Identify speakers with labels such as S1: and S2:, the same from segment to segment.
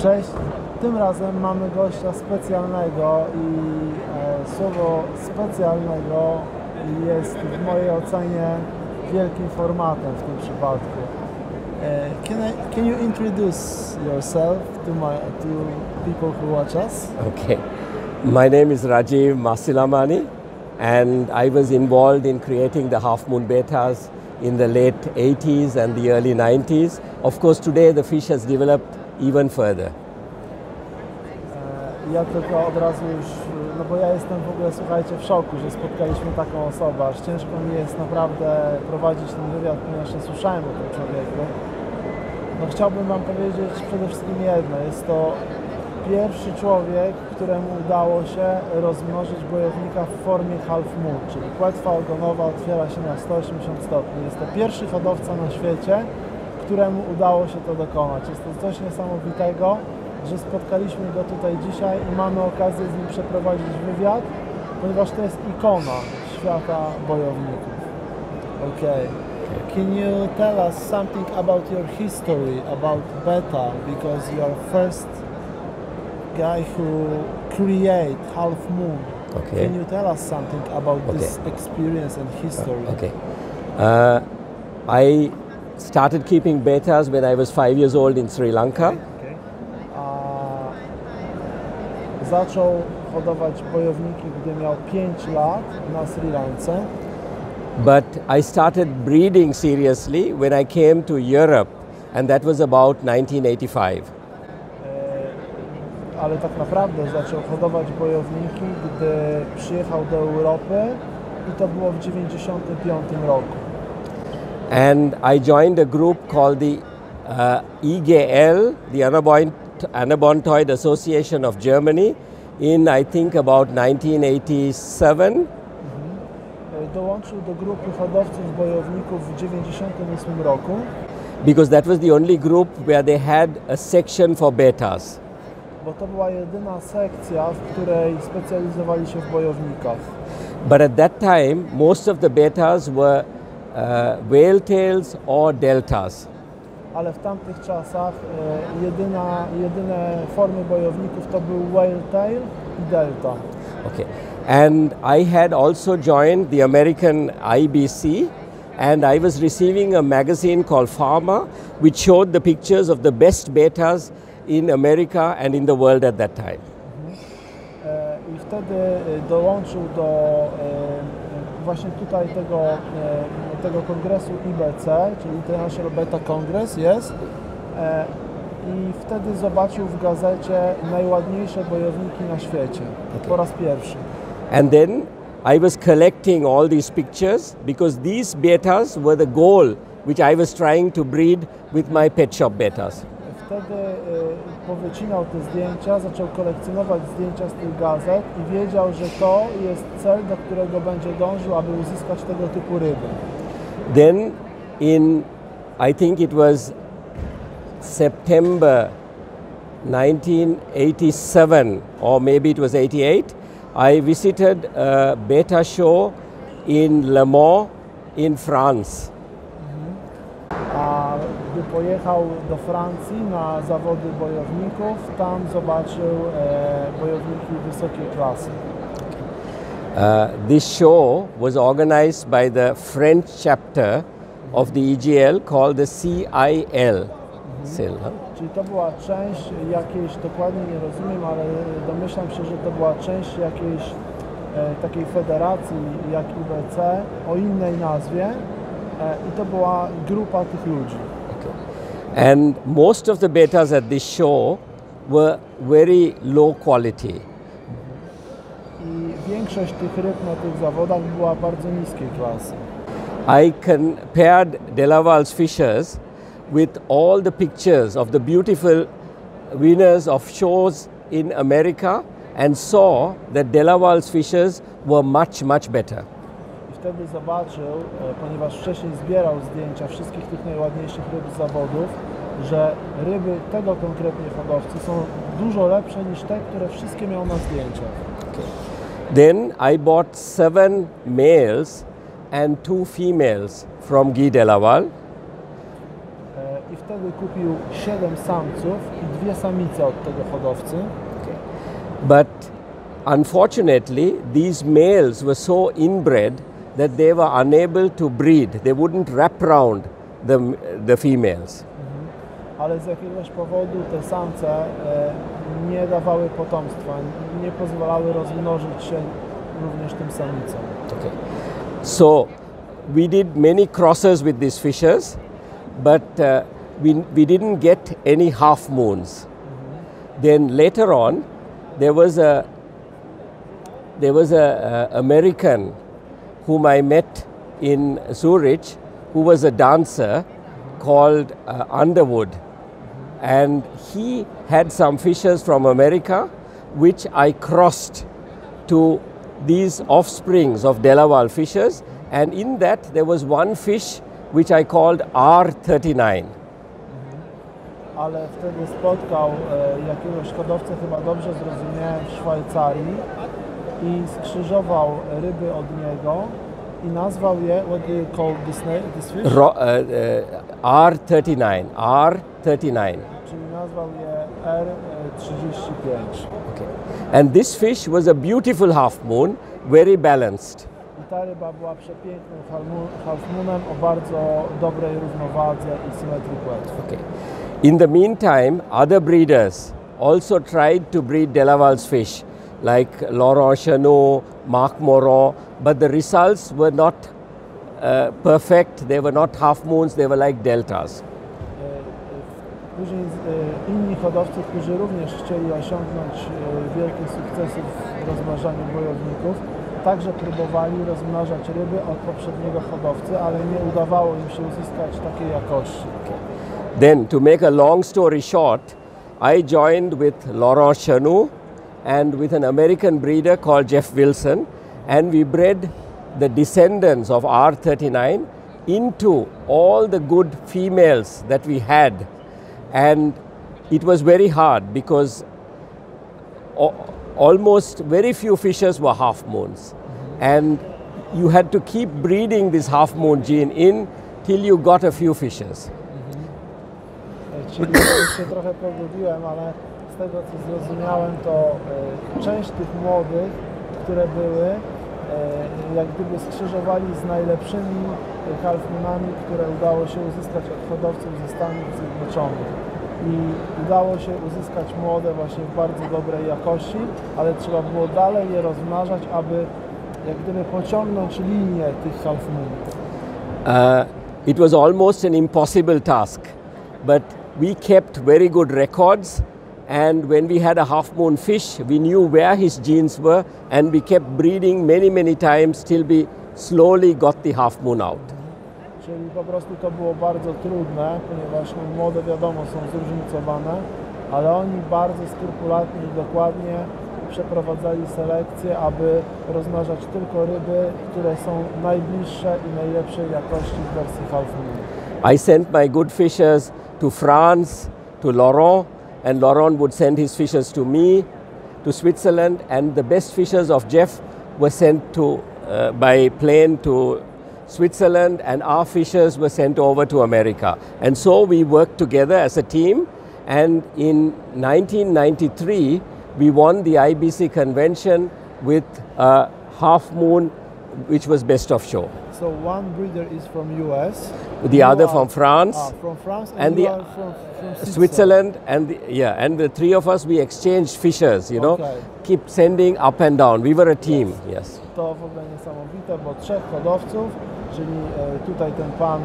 S1: Cześć, tym razem mamy gościa specjalnego i słowo specjalnego jest w mojej ocenie wielkim formatem w tym przypadku. Can you introduce yourself to people who watch us?
S2: Okay, my name is Rajiv Masillamoni and I was involved in creating the Halfmoon Bettas in the late 80s and the early 90s. Of course, today the fish has developed even further.
S1: Ja tylko od razu już, no bo ja jestem w ogóle, słuchajcie, w szoku, że spotkaliśmy taką osobę, aż ciężko mi jest naprawdę prowadzić ten wywiad, ponieważ nie słyszałem o tym człowieku. No chciałbym wam powiedzieć przede wszystkim jedno, jest to pierwszy człowiek, któremu udało się rozmnożyć bojownika w formie half-moon, czyli płetwa ogonowa otwiera się na 180 stopni. Jest to pierwszy hodowca na świecie, któremu udało się to dokonać. Jest to coś niesamowitego, że spotkaliśmy go tutaj dzisiaj i mamy okazję z nim przeprowadzić wywiad, ponieważ to jest ikona świata bojowników. Okay. Can you tell us something about your history, about Betta, because you are first guy who create Halfmoon.
S2: Okay.
S1: Can you tell us something about this experience and history?
S2: Okay. I started keeping bettas when I was 5 years old in Sri Lanka.
S1: Zaczął hodować bojowniki, gdy miał 5 lat na Sri Lance.
S2: But I started breeding seriously when I came to Europe, and that was about 1985.
S1: Ale tak naprawdę zaczął hodować bojowniki, gdy przyjechał do Europy i to było w 1995 roku.
S2: And I joined a group called the EGL, the Anabontoid Association of Germany, in I think about 1987.
S1: Dołączył do grupy hodowców bojowników w 1998 roku.
S2: Because that was the only group where they had a section for bettas.
S1: Bo to była jedyna sekcja, w której specjalizowali się w bojownikach.
S2: But at that time, most of the bettas were whale tails or deltas.
S1: Ale w tamtych czasach jedyne formy bojowników to był whale tail i delta.
S2: Okay. And I had also joined the American IBC, and I was receiving a magazine called Farmer, which showed the pictures of the best bettas in America and in the world at that time.
S1: I wtedy dołączył do właśnie tutaj tego kongresu IBC, czyli International Betta Congress jest. I wtedy zobaczył w gazecie najładniejsze bojowniki na świecie. Po raz pierwszy.
S2: And then I was collecting all these pictures because these bettas were the goal which I was trying to breed with my pet shop bettas.
S1: Wtedy powycinał te zdjęcia, zaczął kolekcjonować zdjęcia z tych gazet i wiedział, że to jest cel, do którego będzie dążył, aby uzyskać tego typu ryby.
S2: Then I think it was September 1987 or maybe it was 88, I visited a betta show in Le Mans in France.
S1: A gdy pojechał do Francji na zawody bojowników, tam zobaczył bojowniki wysokiej klasy.
S2: This show was organized by the French chapter of the EGL called the CIL.
S1: Czyli to była część jakiejś, dokładnie nie rozumiem, ale domyślam się, że to była część jakiejś takiej federacji jak IBC o innej nazwie i to była grupa tych ludzi.
S2: Okay. And most of the bettas at this show were very low quality.
S1: I większość tych ryb na tych zawodach była bardzo niskiej klasy.
S2: I compared Delaval's fishers with all the pictures of the beautiful winners of shows in America and saw that Delaval's fishers were much, much better.
S1: I wtedy zobaczył, ponieważ wcześniej zbierał zdjęcia wszystkich tych najładniejszych ryb z zawodów, że ryby tego konkretnie hodowcy są dużo lepsze niż te, które wszystkie miał na zdjęciach.
S2: Okay. Then I bought 7 males and 2 females from Guy Delaval.
S1: I wtedy kupił 7 samców i 2 samice od tego hodowcy.
S2: But unfortunately, these males were so inbred that they were unable to breed. They wouldn't wrap around the females.
S1: Ale z jakiegoś powodu te samce nie dawały potomstwa, nie pozwalały rozmnożyć się również tym samicom.
S2: Okay. So we did many crosses with these fishes, but we didn't get any half moons. Then later on, there was a American whom I met in Zurich, who was a dancer called Underwood, and he had some fishes from America, which I crossed to these offsprings of Delaval fishes, and in that there was one fish which I called R39.
S1: Ale wtedy spotkał jakiegoś hodowcę, chyba dobrze zrozumiałem, w Szwajcarii i skrzyżował ryby od niego i nazwał je, what do you call this fish?
S2: R39, R39.
S1: Czyli nazwał je R35.
S2: Okay. And this fish was a beautiful half moon, very balanced.
S1: I ta ryba była przepięknym halfmoonem o bardzo dobrej równowadze i symetrii płetw.
S2: Okay. In the meantime, other breeders also tried to breed Delaval's fish, like Laurent Chenot, Marc Moron, but the results were not perfect. They were not half moons, they were like deltas.
S1: Później inni hodowcy, którzy również chcieli osiągnąć wielkie sukcesy w rozmnażaniu bojowników, także próbowali rozmnażać ryby od poprzedniego hodowcy, ale nie udawało im się uzyskać takiej jakości.
S2: Okay. Then, to make a long story short, I joined with Laurent Chenot and with an American breeder called Jeff Wilson, and we bred the descendants of R39 into all the good females that we had. And it was very hard because almost very few fishes were half moons. And you had to keep breeding this half moon gene in till you got a few fishes.
S1: Czyli już się trochę pogubiłem, ale z tego co zrozumiałem, to część tych młodych, które były, jak gdyby skrzyżowali z najlepszymi halfmoonami, które udało się uzyskać od hodowców ze Stanów Zjednoczonych. I udało się uzyskać młode właśnie w bardzo dobrej jakości, ale trzeba było dalej je rozmnażać, aby jak gdyby pociągnąć linię tych halfmoonów.
S2: It was almost an impossible task, but we kept very good records, and when we had a half moon fish, we knew where his genes were, and we kept breeding many times till we slowly got the half moon out.
S1: Czyli po prostu to było bardzo trudne, ponieważ młode wiadomo są zróżnicowane, ale oni bardzo skrupulatnie i dokładnie przeprowadzali selekcję, aby rozmnażać tylko ryby, które są najbliższe i najlepszej jakości w wersji half moon.
S2: I sent my good fishes to France, to Laurent, and Laurent would send his fishes to me, to Switzerland, and the best fishes of Jeff were sent to by plane to Switzerland, and our fishes were sent over to America. And so we worked together as a team, and in 1993 we won the IBC convention with a half moon which was best of show.
S1: So one breeder is from US,
S2: the other from France,
S1: and
S2: the
S1: you are from
S2: Switzerland, and the three of us, we exchanged fishes, you know, keep sending up and down. We were a team, yes.
S1: To w ogóle niesamowite, bo 3 hodowców, czyli tutaj ten pan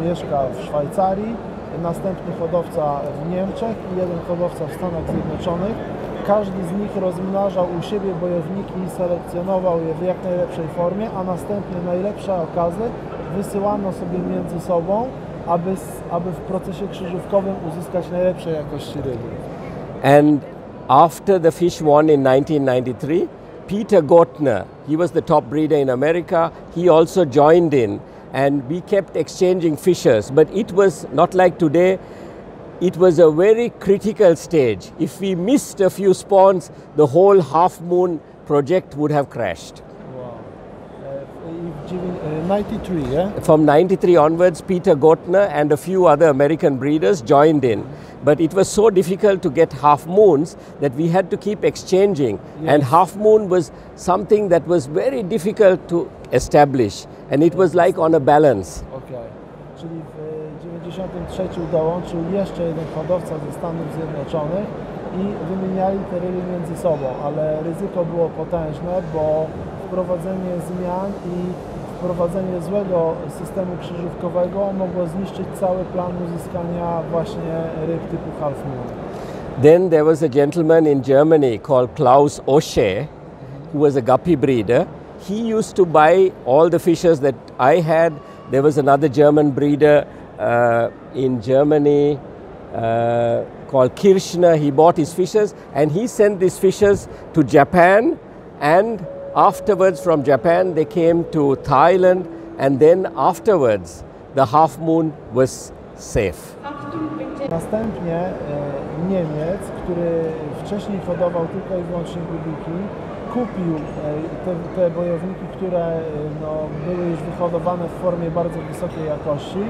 S1: mieszka w Szwajcarii, następny hodowca w Niemczech i jeden hodowca w Stanach Zjednoczonych. Każdy z nich rozmnażał u siebie bojowniki i selekcjonował je w jak najlepszej formie, a następnie najlepsze okazy wysyłano sobie między sobą, aby w procesie krzyżówkowym uzyskać najlepszej jakości ryby.
S2: And after the fish won in 1993, Peter Gortner, he was the top breeder in America, he also joined in, and we kept exchanging fishes, but it was not like today. It was a very critical stage. If we missed a few spawns, the whole half moon project would have crashed.
S1: Wow. I 93, yeah?
S2: From 93 onwards, Peter Gotner and a few other American breeders joined in. But it was so difficult to get half moons that we had to keep exchanging.
S1: Yes.
S2: And half moon was something that was very difficult to establish. And it was like on a balance.
S1: Okay. Czyli w 93 dołączył jeszcze jeden hodowca ze Stanów Zjednoczonych i wymieniali te ryby między sobą, ale ryzyko było potężne, bo wprowadzenie zmian i wprowadzenie złego systemu krzyżówkowego mogło zniszczyć cały plan uzyskania właśnie ryb typu Half Moon.
S2: Then there was a gentleman in Germany called Klaus Osche, who was a guppy breeder. He used to buy all the fishes that I had. There was another German breeder in Germany called Kirchner. He bought his fishes and he sent these fishes to Japan, and afterwards from Japan they came to Thailand, and then afterwards the half moon was safe.
S1: Następnie Niemiec, który wcześniej hodował tylko i wyłącznie bubiki, kupił te bojowniki, które były już wyhodowane w formie bardzo wysokiej jakości,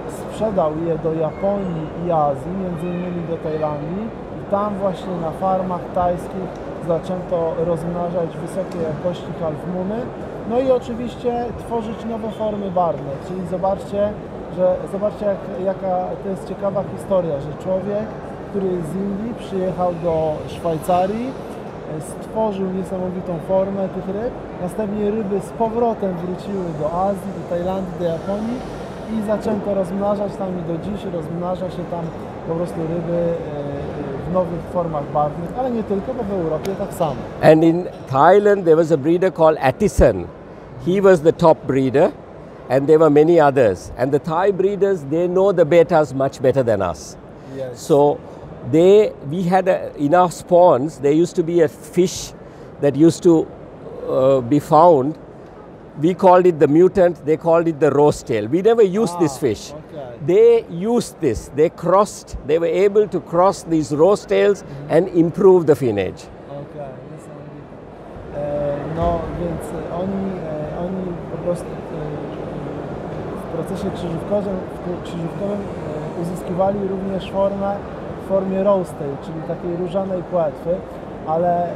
S1: sprzedał je do Japonii i Azji, między innymi do Tajlandii, i tam właśnie na farmach tajskich zaczęto rozmnażać wysokiej jakości halfmoony, no i oczywiście tworzyć nowe formy barwne, czyli zobaczcie, jaka to jest ciekawa historia, że człowiek, który z Indii przyjechał do Szwajcarii, stworzył niesamowitą formę tych ryb, następnie ryby z powrotem wróciły do Azji, do Tajlandii, do Japonii i zaczęto rozmnażać tam, i do dziś rozmnaża się tam po prostu ryby w nowych formach barwnych, ale nie tylko, bo w Europie tak samo.
S2: And in Thailand there was a breeder called Attison. He was the top breeder, and there were many others. And the Thai breeders, they know the bettas much better than us.
S1: Yes.
S2: So we had in our spawns, there used to be a fish that used to be found. We called it the mutant, they called it the rose tail. We never used this fish.
S1: Okay.
S2: They used this, they were able to cross these rose tails and improve the finnage.
S1: Okej, niesamowite. No więc oni po prostu w procesie krzyżówkowym uzyskiwali również formę w formie rose tail, czyli takiej różanej płetwy, ale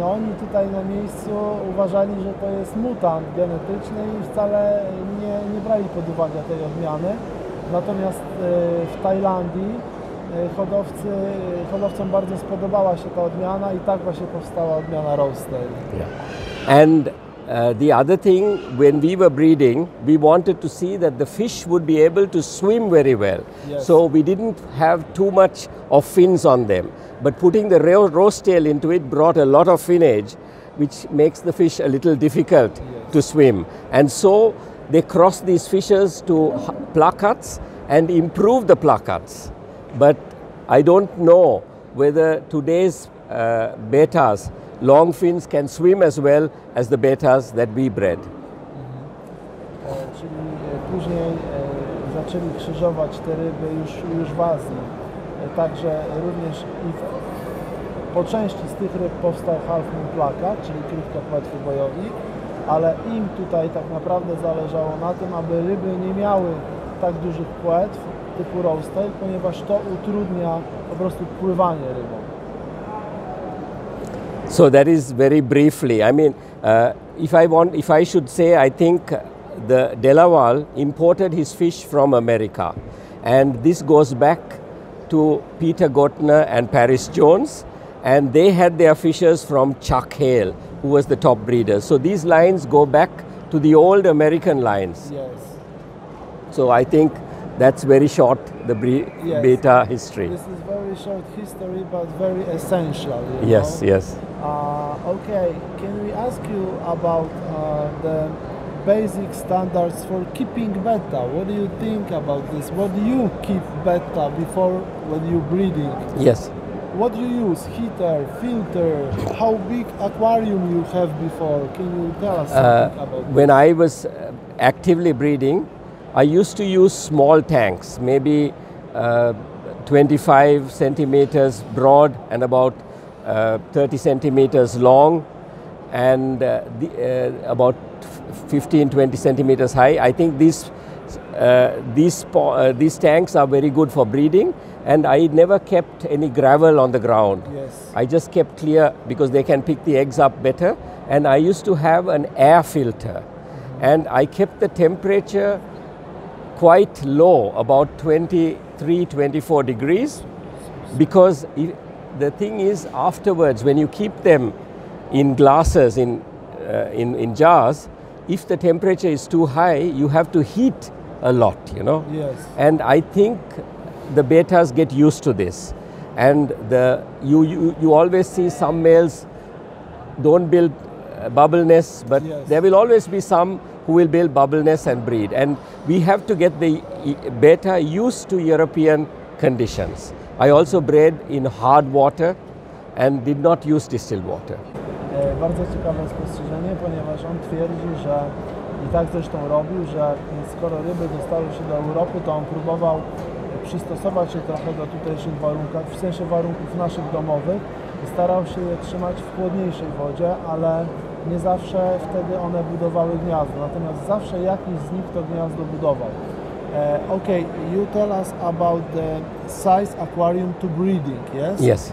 S1: oni tutaj na miejscu uważali, że to jest mutant genetyczny i wcale nie brali pod uwagę tej odmiany. Natomiast w Tajlandii hodowcom bardzo spodobała się ta odmiana i tak właśnie powstała odmiana rose tail.
S2: Yeah. And the other thing, when we were breeding, we wanted to see that the fish would be able to swim very well.
S1: Yes.
S2: So we didn't have too much of fins on them. But putting the rose tail into it brought a lot of finnage, which makes the fish a little difficult to swim. And so they crossed these fishes to placards and improved the placards. But I don't know whether today's bettas, long fins, can swim as well as the bettas that we bred.
S1: Czyli później zaczęli krzyżować te ryby już w Azji. Także również po części z tych ryb powstał halfmoon plakat, czyli krótkopłetwy bojownik, ale im tutaj tak naprawdę zależało na tym, aby ryby nie miały tak dużych płetw typu rose tail, ponieważ to utrudnia po prostu pływanie rybom.
S2: So that is very briefly. I mean, if I should say, I think the Delaval imported his fish from America, and this goes back to Peter Gotner and Paris Jones, and they had their fishes from Chuck Hale, who was the top breeder. So these lines go back to the old American lines.
S1: Yes.
S2: So I think that's very short, the beta history.
S1: This is very short history, but very essential.
S2: Yes, yes.
S1: Okay, can we ask you about the basic standards for keeping betta? What do you think about this? What do you keep betta before when you're breeding?
S2: Yes.
S1: What do you use? Heater, filter? How big aquarium you have before? Can you tell us something about this?
S2: When I was actively breeding, I used to use small tanks, maybe 25 centimeters broad and about 30 centimeters long, and about 15-20 centimeters high. I think these tanks are very good for breeding, and I never kept any gravel on the ground.
S1: Yes.
S2: I just kept clear because they can pick the eggs up better, and I used to have an air filter, and I kept the temperature quite low, about 23-24 degrees, because the thing is, afterwards when you keep them in glasses, in jars, if the temperature is too high, you have to heat a lot, you know.
S1: Yes.
S2: And I think the bettas get used to this, and you always see some males don't build bubble nests, but
S1: yes,
S2: there will always be some who will build bubble nests and breed, and we have to get the betta used to European conditions. I also bred in hard water and did not use distilled water.
S1: Bardzo ciekawe spostrzeżenie, ponieważ on twierdzi, że i tak zresztą robił, że skoro ryby dostały się do Europy, to on próbował przystosować się trochę do tutejszych warunków, w sensie warunków naszych domowych, i starał się je trzymać w chłodniejszej wodzie, ale nie zawsze wtedy one budowały gniazdo, natomiast zawsze jakiś z nich to gniazdo budował. Okay, you tell us about the size aquarium to breeding, yes?
S2: Yes.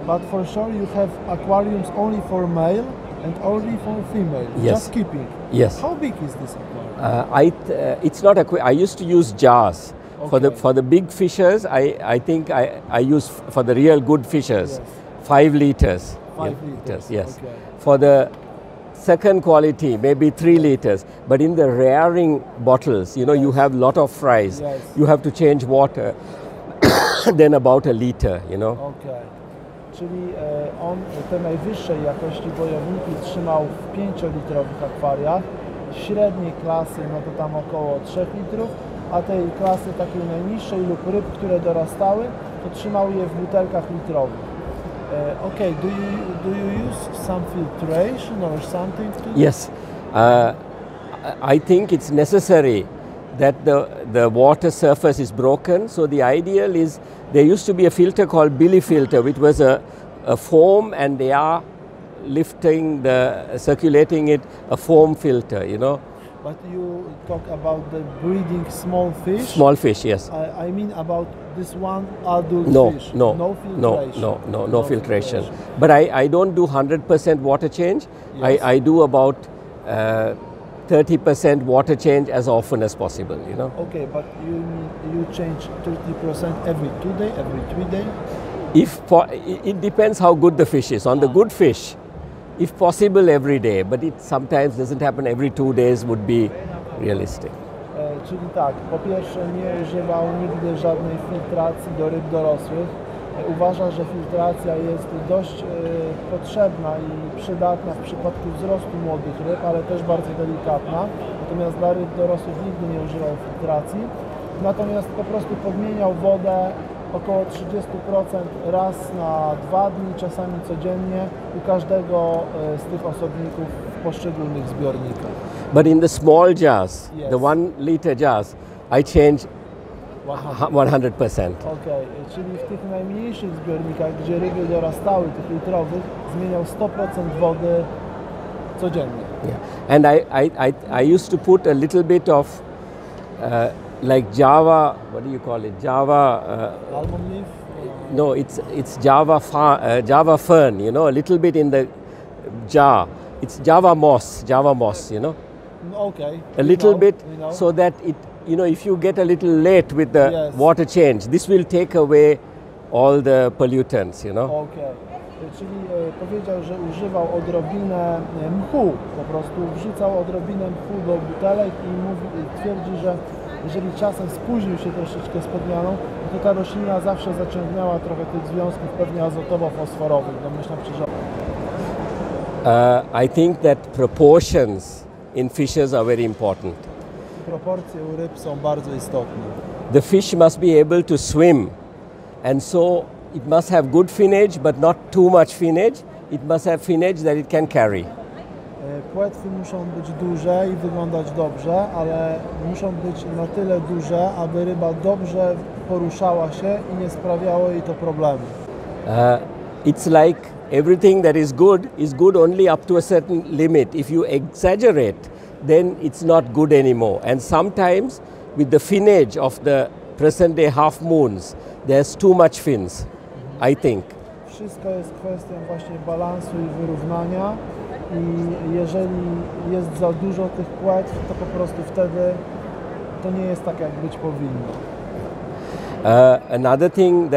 S1: But for sure you have aquariums only for male and only for female.
S2: Yes.
S1: Just keeping.
S2: Yes.
S1: How big is this aquarium?
S2: It's not I used to use jars.
S1: Okay.
S2: For the big fishers, I think I use, for the real good fishers,
S1: Yes.
S2: 5 liters.
S1: 5 liters.
S2: Yes.
S1: Okay.
S2: For the second quality, maybe 3 liters. But in the rearing bottles, you know, you have lot of fries.
S1: Yes.
S2: You have to change water. Then about a liter, you know.
S1: Okay. Czyli on te najwyższej jakości bojowniki trzymał w 5-litrowych akwariach, średniej klasy no to tam około 3 litrów, a tej klasy takiej najniższej lub ryb, które dorastały, to trzymał je w butelkach litrowych. Okay, do you use some filtration or something to do?
S2: Yes. I think it's necessary that the water surface is broken. So the ideal is, there used to be a filter called Billy filter, which was a foam and they are lifting circulating it, a foam filter, you know.
S1: But you talk about the breeding small fish?
S2: Small fish, yes.
S1: I mean about this one adult fish.
S2: No
S1: filtration.
S2: No filtration. But I don't do 100% water change.
S1: Yes.
S2: I do about 30% water change as often as possible, you know.
S1: Okay, but you change 30% every 2 days, every 3 days?
S2: It depends how good the fish is. On the good fish, if possible every day, but it sometimes doesn't happen. Every 2 days would be realistic.
S1: Czyli tak, po pierwsze nie używał nigdy żadnej filtracji do ryb dorosłych. Uważa, że filtracja jest dość potrzebna i przydatna w przypadku wzrostu młodych ryb, ale też bardzo delikatna. Natomiast dla ryb dorosłych nigdy nie używał filtracji. Natomiast po prostu podmieniał wodę około 30% raz na 2 dni, czasami codziennie u każdego z tych osobników w poszczególnych zbiornikach.
S2: But in the small jars,
S1: Yes.
S2: the 1 liter jars, I change 100%.
S1: Okay, czyli w tych najmniejszych zbiornikach, gdzie ryby dorastały, tych litrowych, zmieniał 100% wody codziennie.
S2: Yeah. And I used to put a little bit of like Java, what do you call it? Java.
S1: Almond leaf?
S2: No, it's Java fern. You know, a little bit in the jar. It's Java moss, you know.
S1: Okay.
S2: A little bit,
S1: know.
S2: so that it, you know, if you get a little late with the
S1: Yes.
S2: water change, this will take away all the pollutants, you know.
S1: Okay. Czyli powiedział, że używał odrobinę mchu, po prostu wrzucał odrobinę mchu do butelek i twierdzi, że jeżeli czasem spóźnił się troszeczkę z podmianą, to ta roślina zawsze zaciągnęła trochę tych związków, pewnie azotowo-fosforowych, domyślam się, że...
S2: I think that proportions in fishes are very important.
S1: Proporcje u ryb są bardzo istotne.
S2: The fish must be able to swim, and so it must have good finnage, but not too much finnage. It must have finnage that it can carry.
S1: Płetwy muszą być duże i wyglądać dobrze, ale muszą być na tyle duże, aby ryba dobrze poruszała się i nie sprawiało jej to problemu.
S2: it's like everything that is good only up to a certain limit. If you exaggerate, then it's not good anymore. And sometimes with the finnage of the present day half moons, there's too much fins, I think.
S1: Wszystko jest kwestią właśnie balansu i wyrównania i jeżeli jest za dużo tych płetw, to po prostu wtedy to nie jest tak, jak być powinno.
S2: Another thing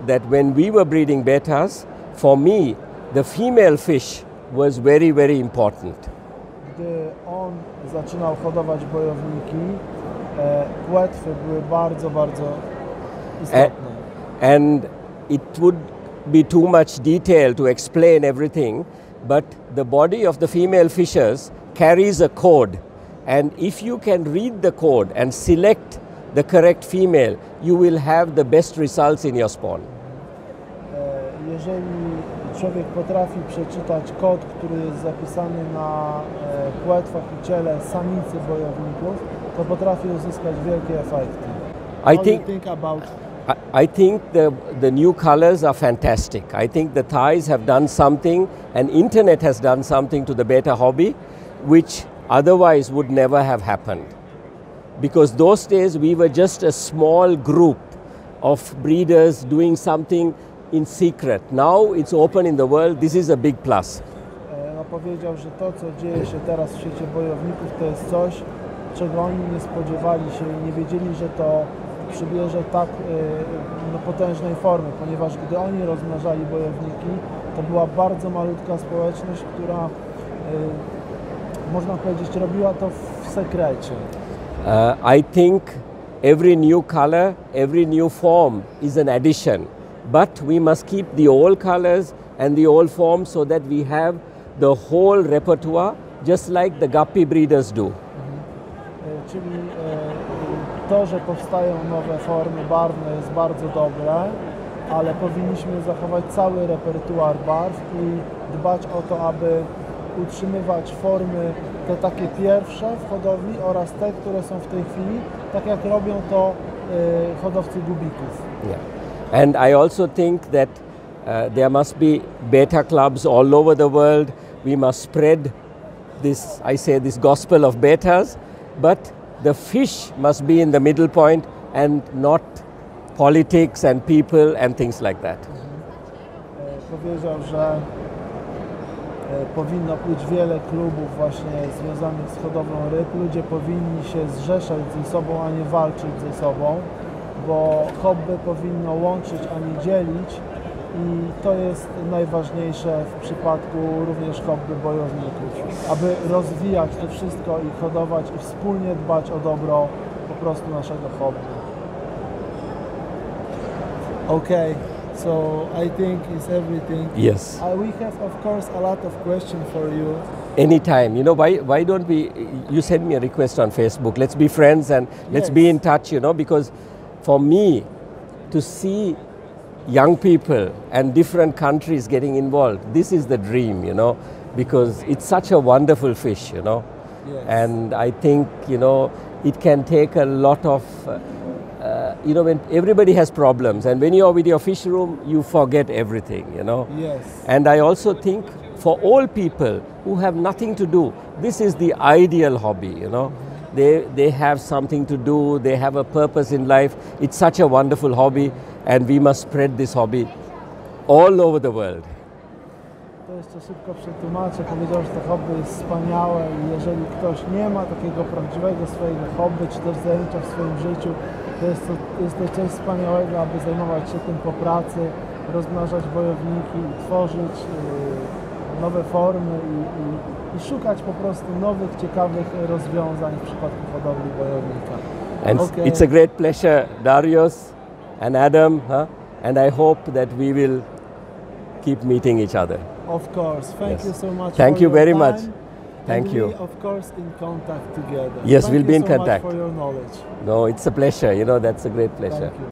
S2: that when we were breeding bettas, for me, the female fish was very, very important.
S1: Gdy on zaczynał hodować bojowniki, płetwy były bardzo, bardzo istotne.
S2: And it would be too much detail to explain everything, but the body of the female fishes carries a code, and if you can read the code and select the correct female, you will have the best results in your spawn.
S1: Jeżeli człowiek potrafi przeczytać kod, który jest zapisany na płetwach i ciele samicy bojowników, to potrafi uzyskać wielkie efekty.
S2: I think the new colors are fantastic. I think the Thais have done something, and internet has done something to the betta hobby, which otherwise would never have happened. Because those days we were just a small group of breeders doing something in secret. Now it's open in the world. This is a big plus.
S1: Powiedział, że to, co dzieje się teraz w świecie bojowników, to jest coś, czego oni nie spodziewali się i nie wiedzieli, że to przybierze tak potężnej formy, ponieważ gdy oni rozmnażali bojowniki, to była bardzo malutka społeczność, która można powiedzieć robiła to w sekrecie.
S2: I think every new color, every new form is an addition, but we must keep the old colors and the old forms so that we have the whole repertoire, just like the guppy breeders do.
S1: Czyli to, że powstają nowe formy barwne, jest bardzo dobre, ale powinniśmy zachować cały repertuar barw i dbać o to, aby utrzymywać formy te takie pierwsze w hodowli oraz te, które są w tej chwili, tak jak robią to hodowcy gubików.
S2: Yeah. And I also think that there must be betta clubs all over the world. We must spread this, I say, this gospel of bettas, but the fish must be in the middle point and not politics and people and things like that.
S1: Powiedział, że powinno być wiele klubów właśnie związanych z hodowlą ryb. Ludzie powinni się zrzeszać ze sobą, a nie walczyć ze sobą, bo hobby powinno łączyć, a nie dzielić i to jest najważniejsze w przypadku również hobby bojowników, aby rozwijać to wszystko i hodować i wspólnie dbać o dobro po prostu naszego hobby. Okay. So I think it's everything.
S2: Yes.
S1: We have, of course, a lot of questions for you.
S2: Anytime. You know, why don't we, you send me a request on Facebook. Let's be friends and let's be in touch, you know, because for me, to see young people and different countries getting involved, this is the dream, you know, because it's such a wonderful fish, you know. Yes. And I think, you know, it can take a lot of you know, when everybody has problems, and when you're with your fish room, you forget everything, you know.
S1: Yes.
S2: And I also think for all people who have nothing to do, this is the ideal hobby, you know. They have something to do, they have a purpose in life. It's such a wonderful hobby, and we must spread this hobby all over the world.
S1: To jeszcze szybko przetłumaczę. Powiedział, że to hobby jest wspaniałe i jeżeli ktoś nie ma takiego prawdziwego swojego hobby, czy też zajęcia w swoim życiu, to jest to coś wspaniałego, aby zajmować się tym po pracy, rozmnażać bojowniki, tworzyć nowe formy i szukać po prostu nowych, ciekawych rozwiązań w przypadku hodowli bojownika.
S2: And it's a great pleasure, Darius and Adam, and I hope that we will keep meeting each other.
S1: Of course. Thank you so much.
S2: Thank you very much.
S1: Thank you.
S2: We,
S1: of course, in contact together.
S2: Yes, we'll be in contact.
S1: Thank you so much for your knowledge.
S2: No, it's a pleasure. You know, that's a great pleasure.
S1: Thank you.